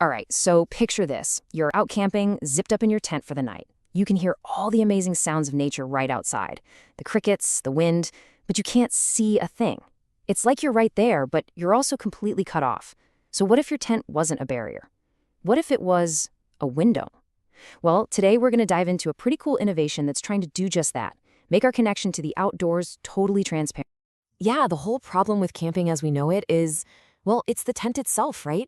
All right, so picture this. You're out camping, zipped up in your tent for the night. You can hear all the amazing sounds of nature right outside. The crickets, the wind, but you can't see a thing. It's like you're right there, but you're also completely cut off. So what if your tent wasn't a barrier? What if it was a window? Well, today we're going to dive into a pretty cool innovation that's trying to do just that. Make our connection to the outdoors totally transparent. Yeah, the whole problem with camping as we know it is, well, it's the tent itself, right?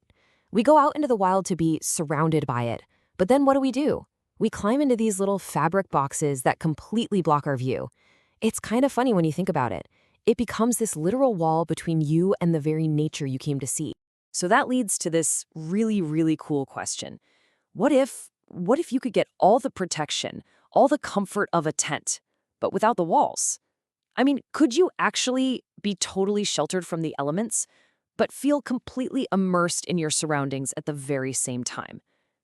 We go out into the wild to be surrounded by it. But then what do? We climb into these little fabric boxes that completely block our view. It's kind of funny when you think about it. It becomes this literal wall between you and the very nature you came to see. So that leads to this really, really cool question. What if you could get all the protection, all the comfort of a tent, but without the walls? I mean, could you actually be totally sheltered from the elements, but feel completely immersed in your surroundings at the very same time?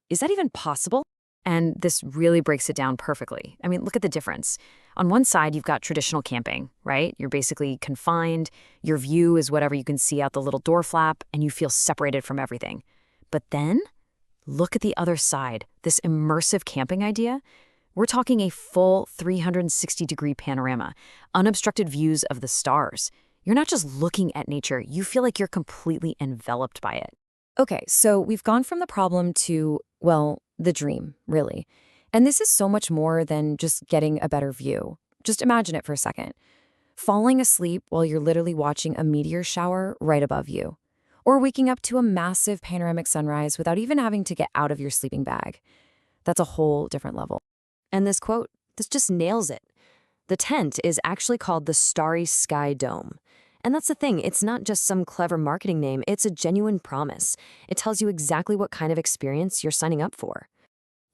Is that even possible? And this really breaks it down perfectly. I mean, look at the difference. On one side, you've got traditional camping, right? You're basically confined. Your view is whatever you can see out the little door flap, and you feel separated from everything. But then, look at the other side, this immersive camping idea. We're talking a full 360-degree panorama, unobstructed views of the stars. You're not just looking at nature, you feel like you're completely enveloped by it. Okay, so we've gone from the problem to, well, the dream, really. And this is so much more than just getting a better view. Just imagine it for a second. Falling asleep while you're literally watching a meteor shower right above you. Or waking up to a massive panoramic sunrise without even having to get out of your sleeping bag. That's a whole different level. And this quote, this just nails it. The tent is actually called the Starry Sky Dome. And that's the thing, it's not just some clever marketing name, it's a genuine promise. It tells you exactly what kind of experience you're signing up for.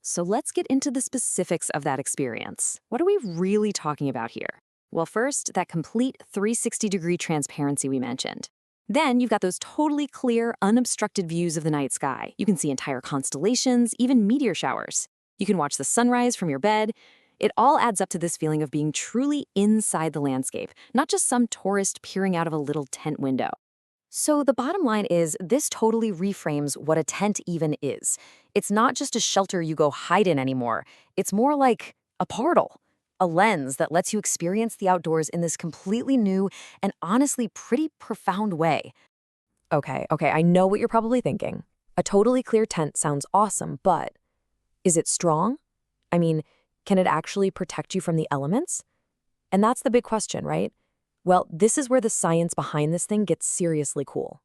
So let's get into the specifics of that experience. What are we really talking about here? Well, first, that complete 360-degree transparency we mentioned. Then you've got those totally clear, unobstructed views of the night sky. You can see entire constellations, even meteor showers. You can watch the sunrise from your bed. It all adds up to this feeling of being truly inside the landscape, not just some tourist peering out of a little tent window. So the bottom line is this totally reframes what a tent even is. It's not just a shelter you go hide in anymore. It's more like a portal, a lens that lets you experience the outdoors in this completely new and honestly pretty profound way. Okay, I know what you're probably thinking. A totally clear tent sounds awesome, but is it strong? I mean, can it actually protect you from the elements? And that's the big question, right? Well, this is where the science behind this thing gets seriously cool.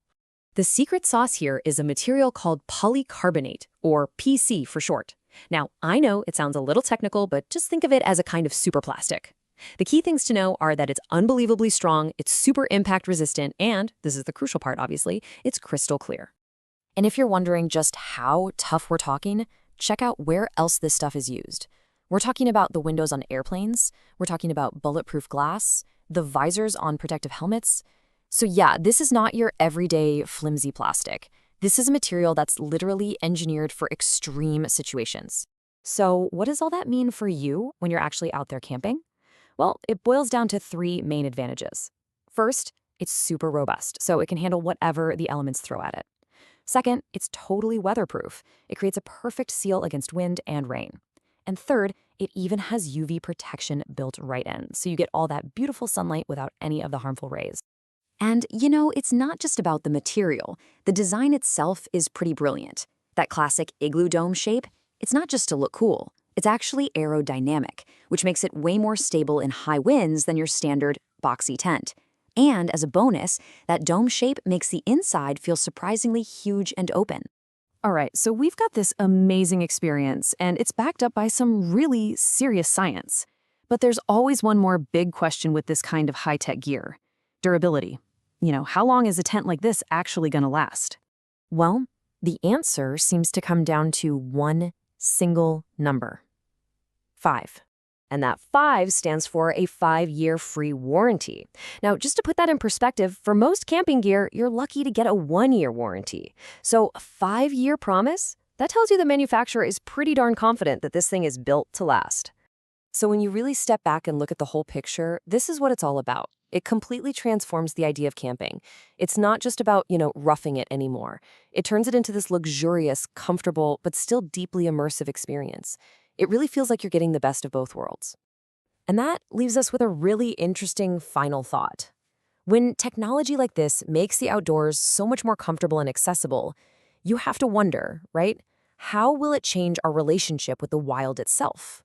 The secret sauce here is a material called polycarbonate, or PC for short. Now, I know it sounds a little technical, but just think of it as a kind of superplastic. The key things to know are that it's unbelievably strong, it's super impact resistant, and, this is the crucial part obviously, it's crystal clear. And if you're wondering just how tough we're talking, check out where else this stuff is used. We're talking about the windows on airplanes, we're talking about bulletproof glass, the visors on protective helmets. So yeah, this is not your everyday flimsy plastic. This is a material that's literally engineered for extreme situations. So what does all that mean for you when you're actually out there camping? Well, it boils down to three main advantages. First, it's super robust, so it can handle whatever the elements throw at it. Second, it's totally weatherproof. It creates a perfect seal against wind and rain. And third, it even has UV protection built right in, so you get all that beautiful sunlight without any of the harmful rays. And, it's not just about the material. The design itself is pretty brilliant. That classic igloo dome shape, it's not just to look cool. It's actually aerodynamic, which makes it way more stable in high winds than your standard boxy tent. And as a bonus, that dome shape makes the inside feel surprisingly huge and open. All right, so we've got this amazing experience, and it's backed up by some really serious science. But there's always one more big question with this kind of high-tech gear. Durability. How long is a tent like this actually going to last? Well, the answer seems to come down to one single number. 5. And that 5 stands for a 5-year free warranty. Now, just to put that in perspective, for most camping gear, you're lucky to get a 1-year warranty. So a 5-year promise? That tells you the manufacturer is pretty darn confident that this thing is built to last. So when you really step back and look at the whole picture, this is what it's all about. It completely transforms the idea of camping. It's not just about, roughing it anymore. It turns it into this luxurious, comfortable, but still deeply immersive experience. It really feels like you're getting the best of both worlds. And that leaves us with a really interesting final thought. When technology like this makes the outdoors so much more comfortable and accessible, you have to wonder, right? How will it change our relationship with the wild itself?